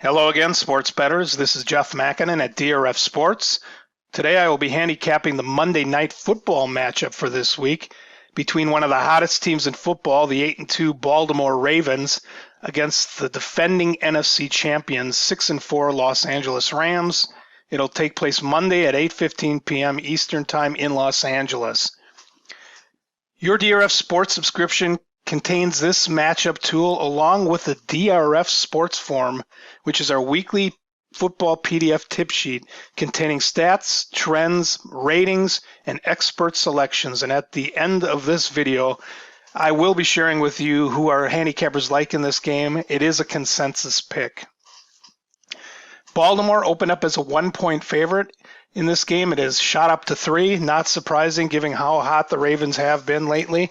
Hello again, sports bettors. This is Jeff Makinen at DRF Sports. Today I will be handicapping the Monday Night Football matchup for this week between one of the hottest teams in football, the 8-2 Baltimore Ravens, against the defending NFC champions, 6-4 Los Angeles Rams. It'll take place Monday at 8:15 p.m. Eastern Time in Los Angeles. Your DRF Sports subscription contains this matchup tool along with the DRF Sports form, which is our weekly football PDF tip sheet containing stats, trends, ratings, and expert selections. And at the end of this video, I will be sharing with you who our handicappers like in this game. It is a consensus pick. Baltimore opened up as a 1-point favorite. In this game, it has shot up to 3. Not surprising given how hot the Ravens have been lately.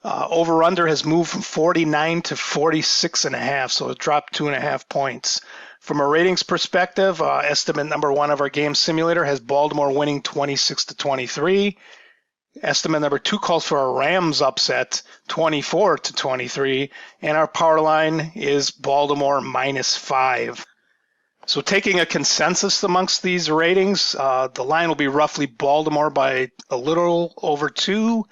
Over-under has moved from 49 to 46.5, so it dropped 2.5 points. From a ratings perspective, estimate number 1 of our game simulator has Baltimore winning 26-23. Estimate number 2 calls for a Rams upset, 24-23, and our power line is Baltimore -5. So taking a consensus amongst these ratings, the line will be roughly Baltimore by a little over 2,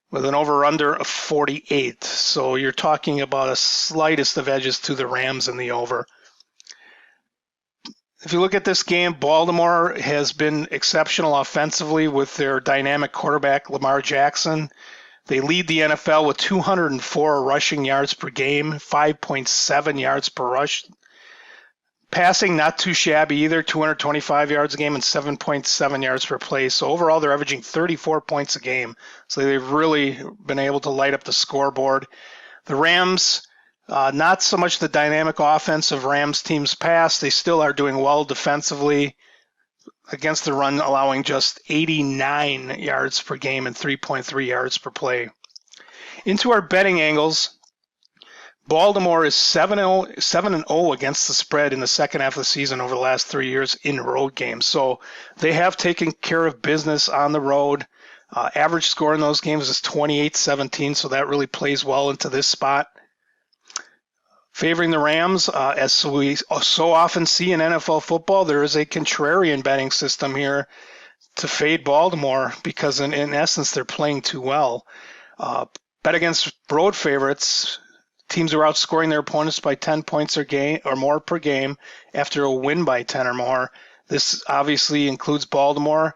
with an over-under of 48. So you're talking about a slightest of edges to the Rams in the over. If you look at this game, Baltimore has been exceptional offensively with their dynamic quarterback, Lamar Jackson. They lead the NFL with 204 rushing yards per game, 5.7 yards per rush. Passing, not too shabby either, 225 yards a game and 7.7 yards per play. So overall, they're averaging 34 points a game. So they've really been able to light up the scoreboard. The Rams, not so much the dynamic offense of Rams teams past. They still are doing well defensively against the run, allowing just 89 yards per game and 3.3 yards per play. Into our betting angles, Baltimore is 7-0 against the spread in the second half of the season over the last 3 years in road games. So they have taken care of business on the road. Average score in those games is 28-17, so that really plays well into this spot. Favoring the Rams, as we so often see in NFL football, there is a contrarian betting system here to fade Baltimore because in essence they're playing too well. Bet against road favorites. Teams are outscoring their opponents by 10 points or more per game after a win by 10 or more. This obviously includes Baltimore.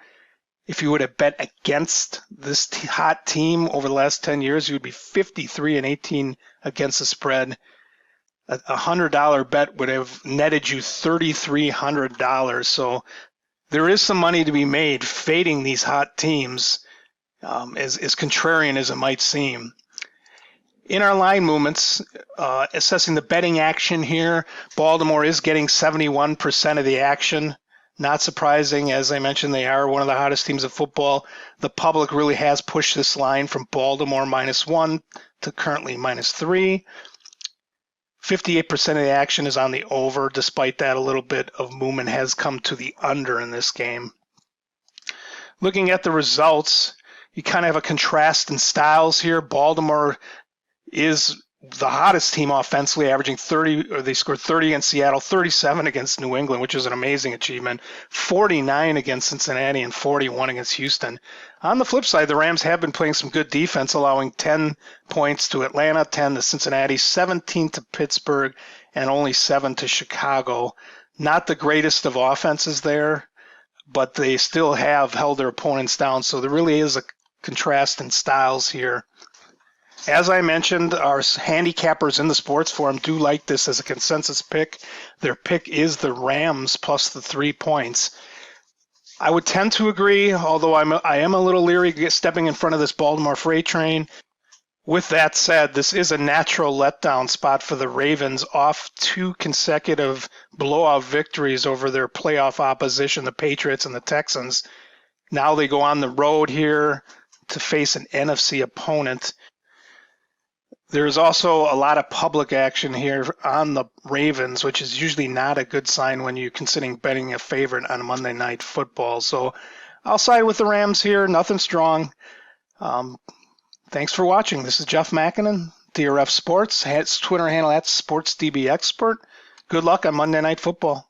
If you would have bet against this hot team over the last 10 years, you would be 53-18 against the spread. A $100 bet would have netted you $3,300. So there is some money to be made fading these hot teams, as contrarian as it might seem. In our line movements, assessing the betting action here, Baltimore is getting 71% of the action. Not surprising, as I mentioned, they are one of the hottest teams of football. The public really has pushed this line from Baltimore -1 to currently -3. 58% of the action is on the over. Despite that, a little bit of movement has come to the under in this game. Looking at the results, you kind of have a contrast in styles here. Baltimore is the hottest team offensively, averaging 30, or they scored 30 against Seattle, 37 against New England, which is an amazing achievement, 49 against Cincinnati, and 41 against Houston. On the flip side, the Rams have been playing some good defense, allowing 10 points to Atlanta, 10 to Cincinnati, 17 to Pittsburgh, and only 7 to Chicago. Not the greatest of offenses there, but they still have held their opponents down, so there really is a contrast in styles here. As I mentioned, our handicappers in the sports forum do like this as a consensus pick. Their pick is the Rams plus the 3 points. I would tend to agree, although I am a little leery stepping in front of this Baltimore freight train. With that said, this is a natural letdown spot for the Ravens off 2 consecutive blowout victories over their playoff opposition, the Patriots and the Texans. Now they go on the road here to face an NFC opponent. There's also a lot of public action here on the Ravens, which is usually not a good sign when you're considering betting a favorite on Monday Night Football. So I'll side with the Rams here. Nothing strong. Thanks for watching. This is Jeff Makinen, DRF Sports. Twitter handle @SportsDBExpert. Good luck on Monday Night Football.